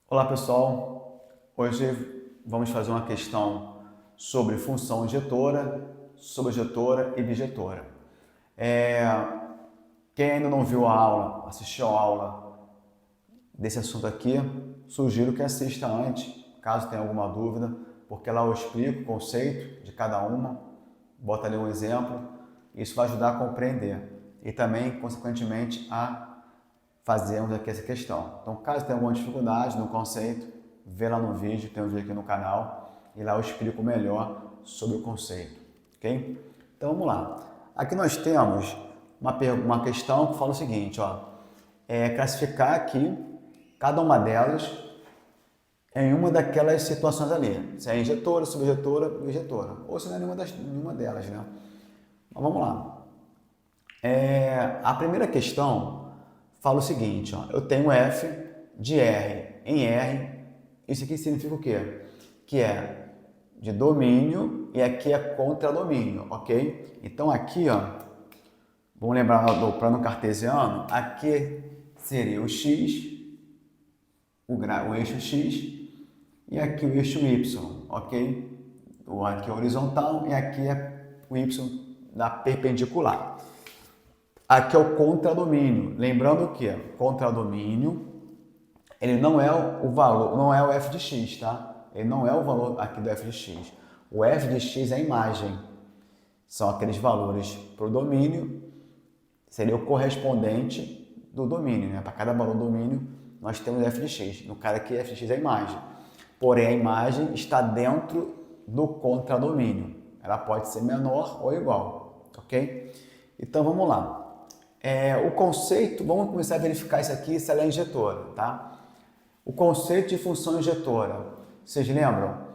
Olá pessoal, hoje vamos fazer uma questão sobre função injetora, sobrejetora e bijetora. Quem ainda não viu a aula, assistiu a aula desse assunto aqui, sugiro que assista antes, caso tenha alguma dúvida, porque lá eu explico o conceito de cada uma, bota ali um exemplo, isso vai ajudar a compreender e também, consequentemente, a fazermos aqui essa questão. Então, caso tenha alguma dificuldade no conceito, vê lá no vídeo, tem um vídeo aqui no canal, e lá eu explico melhor sobre o conceito, ok? Então, vamos lá. Aqui nós temos uma questão que fala o seguinte, ó, classificar aqui cada uma delas em uma daquelas situações ali, se é injetora, subjetora, bijetora, ou se não é nenhuma delas, né? Mas vamos lá. A primeira questão fala o seguinte, ó, eu tenho F de R em R, isso aqui significa o quê? Que é de domínio e aqui é contradomínio, ok? Então aqui, ó, vamos lembrar do plano cartesiano, aqui seria o X, o eixo X, e aqui o eixo Y, ok? Aqui é horizontal e aqui é o Y da perpendicular. Aqui é o contradomínio. Lembrando que contradomínio, ele não é o valor, não é o f de x, tá? Ele não é o valor aqui do f de x. O f de x é a imagem. São aqueles valores para o domínio, seria o correspondente do domínio, né? Para cada valor do domínio, nós temos f de x. No caso aqui, f de x é a imagem. Porém, a imagem está dentro do contradomínio. Ela pode ser menor ou igual, ok? Então, vamos lá. O conceito, vamos começar a verificar isso aqui, se ela é injetora, tá? O conceito de função injetora, vocês lembram?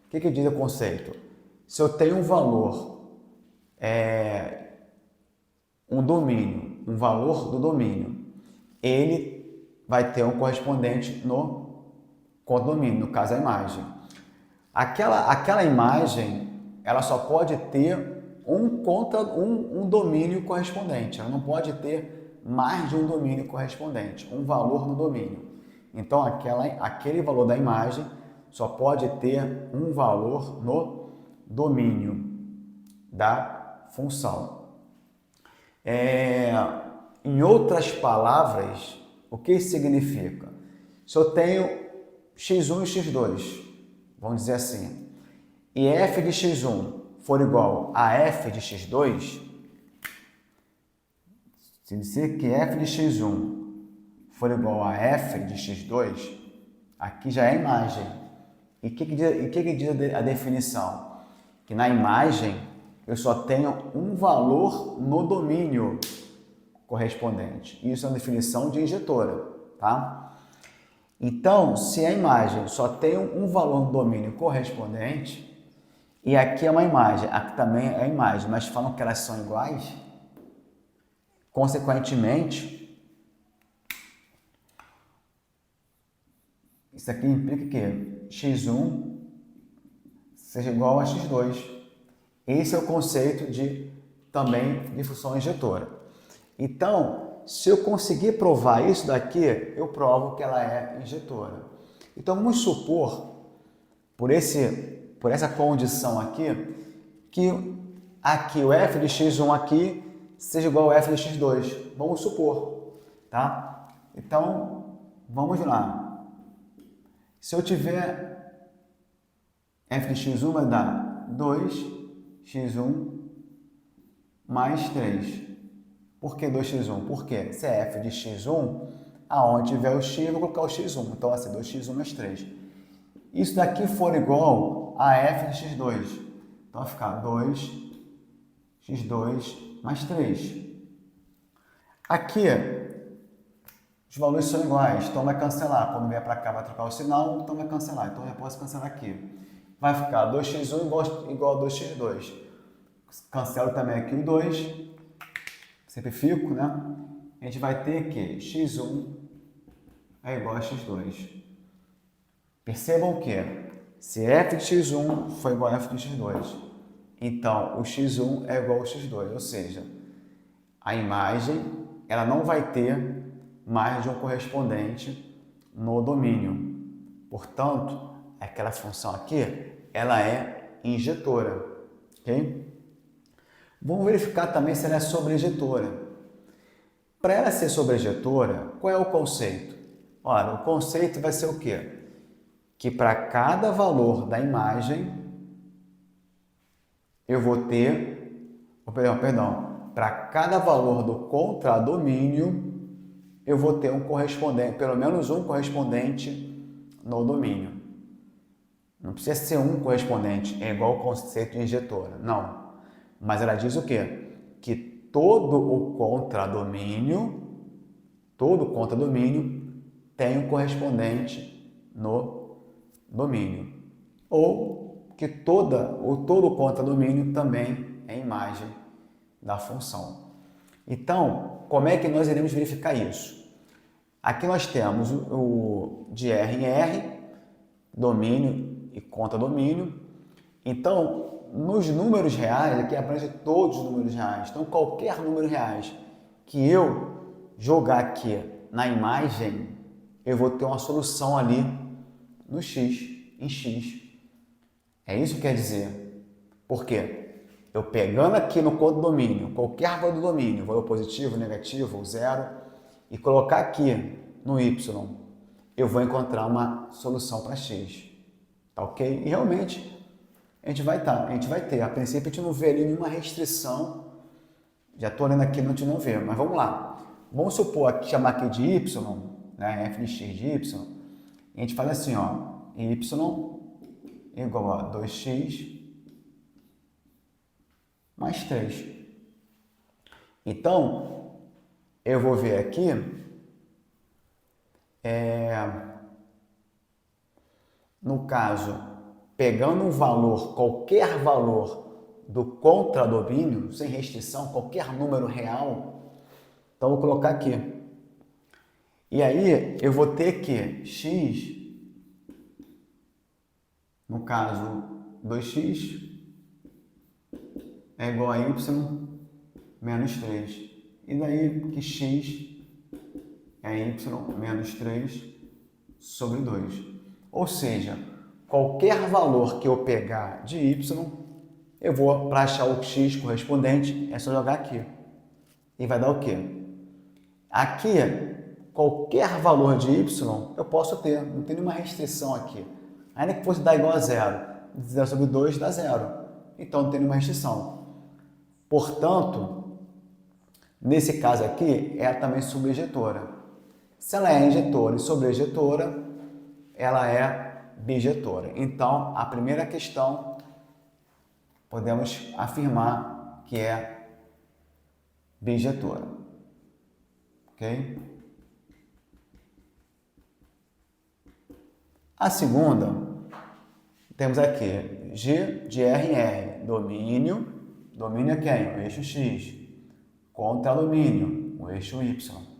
O que diz o conceito? Se eu tenho um valor, um domínio, um valor do domínio, ele vai ter um correspondente no condomínio, no caso a imagem. Aquela imagem, ela só pode ter um domínio correspondente, ela não pode ter mais de um domínio correspondente, um valor no domínio. Então, aquele valor da imagem só pode ter um valor no domínio da função. Em outras palavras, o que isso significa? Se eu tenho x1 e x2, vamos dizer assim, e f de x1 for igual a f de x2, se dizer que f de x1 for igual a f de x2, aqui já é a imagem. E o que diz a definição? Que na imagem eu só tenho um valor no domínio correspondente. Isso é uma definição de injetora, tá? Então, se a imagem só tem um valor no domínio correspondente, e aqui é uma imagem, aqui também é a imagem, mas falam que elas são iguais, consequentemente, isso aqui implica que x1 seja igual a x2. Esse é o conceito também de função injetora. Então, se eu conseguir provar isso daqui, eu provo que ela é injetora. Então, vamos supor, por essa condição aqui, que aqui o f de x1 aqui seja igual a f de x2. Vamos supor, tá? Então, vamos lá. Se eu tiver f de x1 vai dar 2x1 mais 3. Por que 2x1? Porque se é f de x1, aonde tiver o x, eu vou colocar o x1. Então vai ser 2x1 mais 3. Isso daqui for igual a f de x2. Então vai ficar 2x2 mais 3. Aqui, os valores são iguais, então vai cancelar. Quando vier para cá, vai trocar o sinal, então vai cancelar. Então eu já posso cancelar aqui. Vai ficar 2x1 igual a 2x2. Cancelo também aqui o 2. Simplifico, né? A gente vai ter que x1 é igual a x2. Percebam que se f de x1 for igual a f de x2, então o x1 é igual ao x2, ou seja, a imagem ela não vai ter mais de um correspondente no domínio. Portanto, aquela função aqui, ela é injetora, ok? Vamos verificar também se ela é sobreinjetora. Para ela ser sobreinjetora, qual é o conceito? Ora, o conceito vai ser o quê? Que para cada valor da imagem, eu vou ter, para cada valor do contradomínio, eu vou ter um correspondente, pelo menos um correspondente no domínio. Não precisa ser um correspondente, é igual o conceito de injetora, não. Mas ela diz o quê? Que todo contradomínio tem um correspondente no domínio. Ou que todo contradomínio também é imagem da função. Então, como é que nós iremos verificar isso? Aqui nós temos o de R em R, domínio e contradomínio. Então, nos números reais, aqui abrange todos os números reais. Então, qualquer número reais que eu jogar aqui na imagem, eu vou ter uma solução ali no x, em x. É isso que quer dizer. Por quê? Eu pegando aqui no contradomínio, qualquer valor do domínio, valor positivo, negativo ou zero, e colocar aqui no y, eu vou encontrar uma solução para x. Tá ok? E realmente a gente vai ter. A princípio a gente não vê ali nenhuma restrição. Já estou olhando aqui, a gente não vê, mas vamos lá. Vamos supor aqui, chamar aqui de y, né, f de x de y, e a gente faz assim, ó, y igual a 2x mais 3. Então, eu vou ver aqui, no caso, pegando um valor, qualquer valor do contradomínio, sem restrição, qualquer número real, então eu vou colocar aqui. E aí, eu vou ter que x, no caso, 2x é igual a y menos 3. E daí que x é y menos 3 sobre 2. Ou seja, qualquer valor que eu pegar de y, eu vou, para achar o x correspondente, é só jogar aqui. E vai dar o quê? Aqui, qualquer valor de y, eu posso ter. Não tem nenhuma restrição aqui. Ainda que fosse dar igual a zero. 0 sobre 2 dá zero. Então, não tem nenhuma restrição. Portanto, nesse caso aqui, ela também é subinjetora. Se ela é injetora e sobreinjetora, ela é bijetora. Então, a primeira questão, podemos afirmar que é bijetora. Ok? A segunda, temos aqui G de R em R, domínio é quem? O eixo X. Contradomínio, o eixo Y.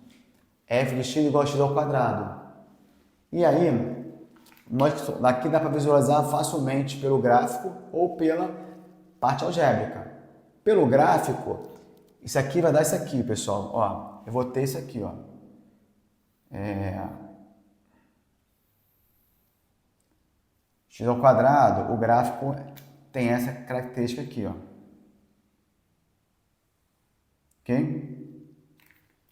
F de x igual a x ao quadrado. E aí, aqui dá para visualizar facilmente pelo gráfico ou pela parte algébrica. Pelo gráfico, isso aqui vai dar isso aqui, pessoal. Ó, eu vou ter isso aqui, ó. X ao quadrado, o gráfico tem essa característica aqui, ó. Ok?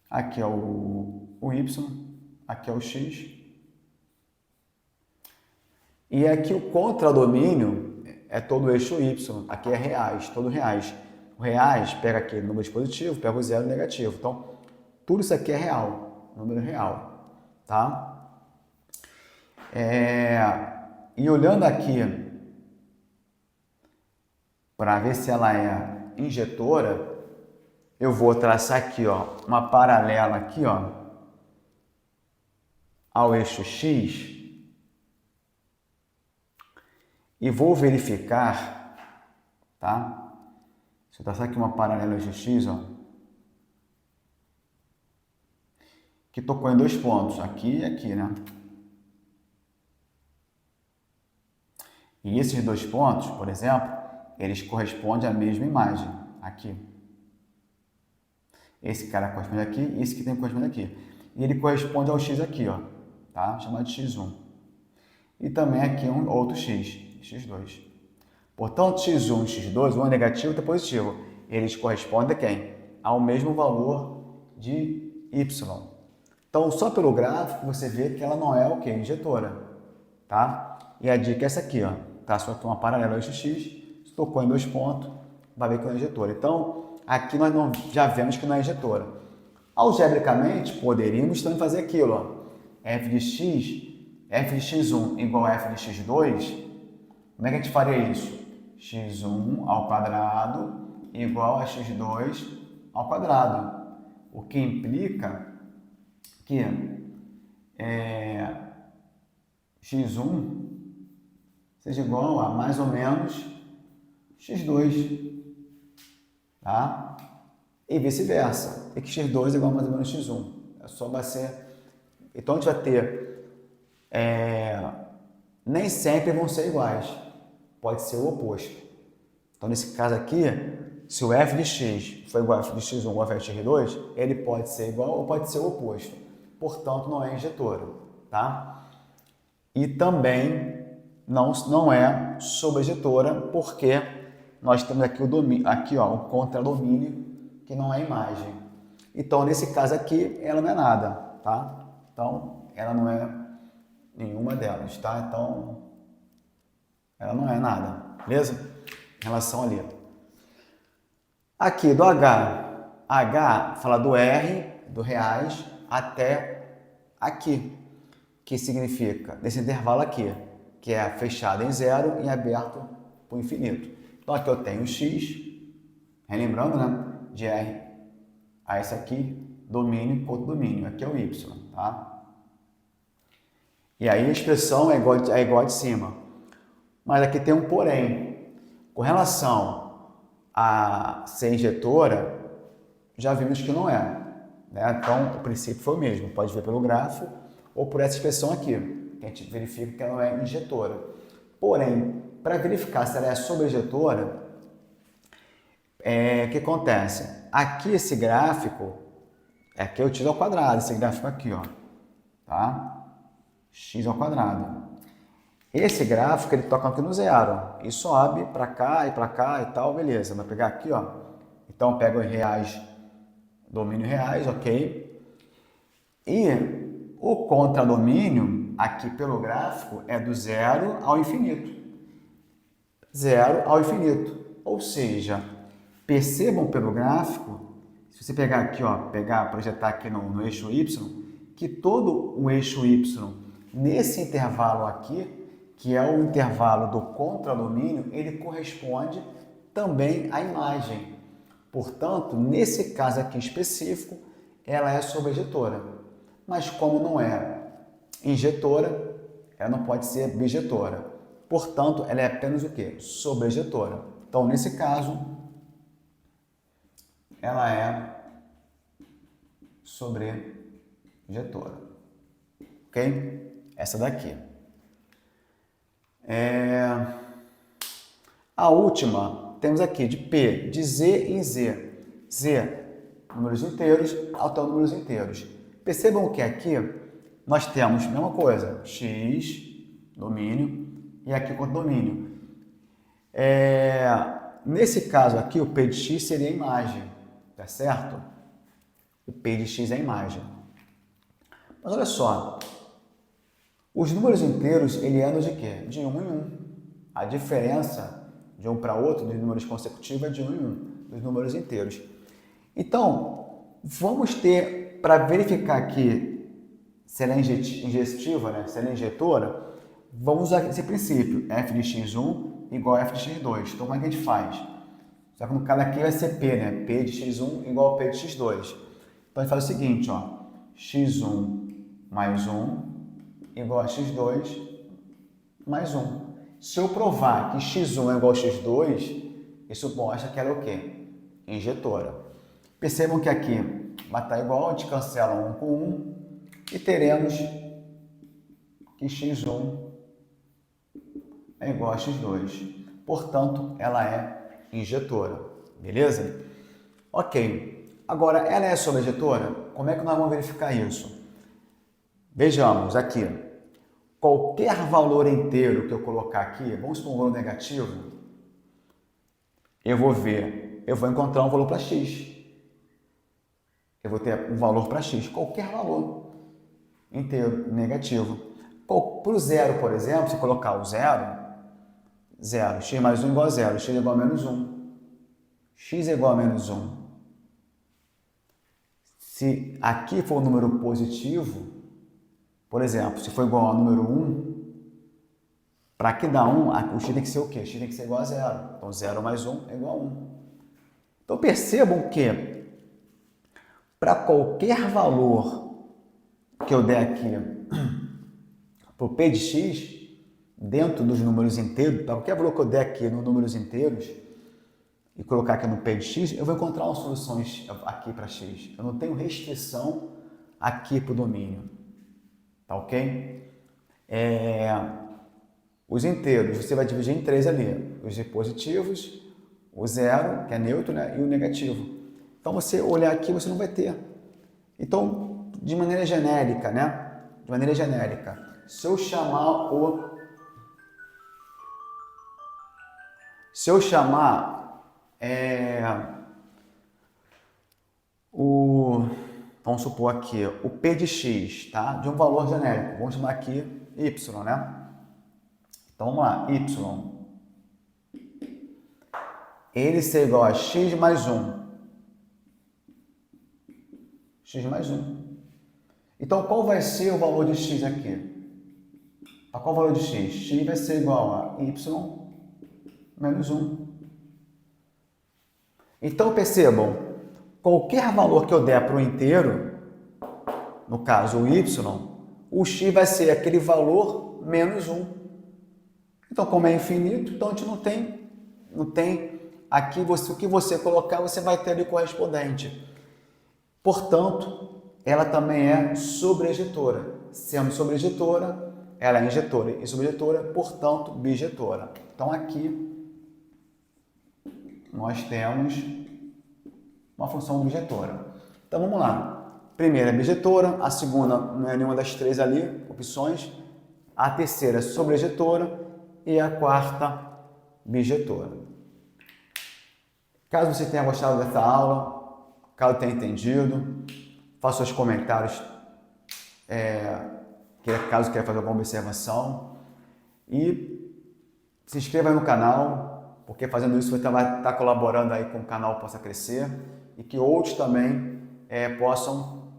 Aqui é o y, aqui é o x. E aqui o contradomínio é todo o eixo y, aqui é reais, todo reais. O reais pega aqui número positivo, pega o zero negativo. Então, tudo isso aqui é real, número real, tá? E olhando aqui para ver se ela é injetora, eu vou traçar aqui, ó, uma paralela aqui, ó, ao eixo x e vou verificar, tá? Deixa eu traçar aqui uma paralela ao eixo x, ó, que tocou em dois pontos, aqui e aqui, né? E esses dois pontos, por exemplo, eles correspondem à mesma imagem, aqui. Esse cara corresponde aqui e esse aqui tem que corresponder aqui. E ele corresponde ao x aqui, ó, tá? Chamado de x1. e também aqui um outro x, x2. Portanto, x1 e x2, um é negativo e outro é positivo. Eles correspondem a quem? Ao mesmo valor de y. Então, só pelo gráfico, você vê que ela não é o quê? Injetora. Tá? E a dica é essa aqui, ó. Tá? Só que uma paralela eixo x, se tocou em 2 pontos, vai ver que não é injetora. Então, aqui nós já vemos que não é injetora. Algebricamente, poderíamos também fazer aquilo, ó. f de x1 igual a f de x2, como é que a gente faria isso? x1 ao quadrado igual a x2 ao quadrado, o que implica que x1 seja igual a mais ou menos x2, tá? E vice-versa, e que x2 é igual a mais ou menos x1. É só bater. Então a gente vai ter, nem sempre vão ser iguais, pode ser o oposto. Então nesse caso aqui, se o f de x for igual a f de x1 ou a f de x2, ele pode ser igual ou pode ser o oposto. Portanto, não é injetora, tá? E também não é sobrejetora, porque nós temos aqui o domínio, aqui ó, o contradomínio, que não é imagem. Então, nesse caso aqui, ela não é nada, tá? Então, ela não é nenhuma delas, tá? Então, ela não é nada, beleza? Em relação ali. Aqui do H fala do R, do reais, até aqui, que significa desse intervalo aqui, que é fechado em 0 e aberto para o infinito. Então aqui eu tenho x, relembrando, né, de R a esse aqui, domínio contra domínio, aqui é o y, tá? E aí a expressão é igual a de cima. Mas aqui tem um porém. Com relação a ser injetora, já vimos que não é, né? Então, o princípio foi o mesmo. Pode ver pelo gráfico ou por essa expressão aqui, que a gente verifica que ela não é injetora. Porém, para verificar se ela é sobreinjetora, o que acontece? Aqui esse gráfico, aqui eu tiro ao quadrado, esse gráfico aqui, ó, tá? X ao quadrado. Esse gráfico, ele toca aqui no zero e sobe para cá e tal, beleza. Vai pegar aqui, ó. Então, eu pego os reais, domínio reais, ok? E o contradomínio, aqui pelo gráfico, é do zero ao infinito. Zero ao infinito. Ou seja, percebam pelo gráfico, se você pegar aqui, ó, projetar aqui no eixo Y, que todo o eixo Y, nesse intervalo aqui, que é o intervalo do contradomínio, ele corresponde também à imagem. Portanto, nesse caso aqui específico, ela é sobreinjetora. Mas como não é injetora, ela não pode ser bijetora. Portanto, ela é apenas o quê? Sobreinjetora. Então, nesse caso, ela é sobreinjetora. Ok? Essa daqui. A última, temos aqui de P, de Z em Z. Z, números inteiros, até números inteiros. Percebam que aqui nós temos a mesma coisa, X, domínio, e aqui contradomínio. Nesse caso aqui, o P de X seria a imagem, tá certo? O P de X é a imagem. Mas olha só, os números inteiros, ele andam de quê? De 1 em 1. A diferença de um para outro, dos números consecutivos, é de 1 em 1, dos números inteiros. Então, vamos ter, para verificar aqui se ela é ingestiva, né? Se ela é injetora, vamos usar esse princípio, f de x1 igual a f de x2. Então, como é que a gente faz? Só que no caso aqui vai ser P, né? P de x1 igual a P de x2. Então, a gente faz o seguinte, ó, x1 mais 1 igual a x2 mais 1. Se eu provar que x1 é igual a x2, isso mostra que ela é o quê? Injetora. Percebam que aqui vai estar igual, a gente cancela 1 com 1 e teremos que x1 é igual a x2. Portanto, ela é injetora. Beleza? Ok. Agora, ela é sobreinjetora? Como é que nós vamos verificar isso? Vejamos aqui. qualquer valor inteiro que eu colocar aqui, vamos supor um valor negativo, eu vou encontrar um valor para x. Eu vou ter um valor para x, qualquer valor inteiro negativo. Para o zero, por exemplo, se colocar o zero, x mais 1 igual a zero, x é igual a menos 1. X é igual a menos 1. Se aqui for um número positivo, por exemplo, se for igual a número 1, para que dá 1, o x tem que ser o quê? O x tem que ser igual a zero. Então, 0 mais 1 é igual a 1. Então, percebam que para qualquer valor que eu der aqui para o p de x, dentro dos números inteiros, para qualquer valor que eu der aqui nos números inteiros, e colocar aqui no p de x, eu vou encontrar umas soluções aqui para x. Eu não tenho restrição aqui para o domínio. Tá ok? Os inteiros, você vai dividir em 3 ali. Os positivos, o zero, que é neutro, né? E o negativo. Então, você olhar aqui, você não vai ter. Então, de maneira genérica, né? De maneira genérica, se eu chamar vamos supor aqui, o p de x, tá? De um valor genérico. Vamos chamar aqui y, né? Então, vamos lá, y. Ele ser igual a x mais 1. X mais 1. Então, qual vai ser o valor de x aqui? Qual o valor de x? X vai ser igual a y menos 1. Então, percebam, qualquer valor que eu der para o inteiro, no caso o y, o x vai ser aquele valor menos 1. Então, como é infinito, então a gente não tem aqui, o que você colocar, você vai ter ali correspondente. Portanto, ela também é sobrejetora. Sendo sobrejetora, ela é injetora e sobrejetora, portanto, bijetora. Então, aqui nós temos uma função bijetora. Então, vamos lá. A primeira é bijetora, a segunda não é nenhuma das 3 ali, opções. A terceira é sobrejetora e a quarta, bijetora. Caso você tenha gostado dessa aula, caso tenha entendido, faça seus comentários, caso queira fazer alguma observação, e se inscreva aí no canal, porque fazendo isso você vai estar colaborando aí com o canal possa crescer e que outros também possam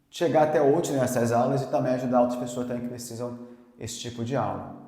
chegar até outros nessas aulas e também ajudar outras pessoas também que precisam desse tipo de aula.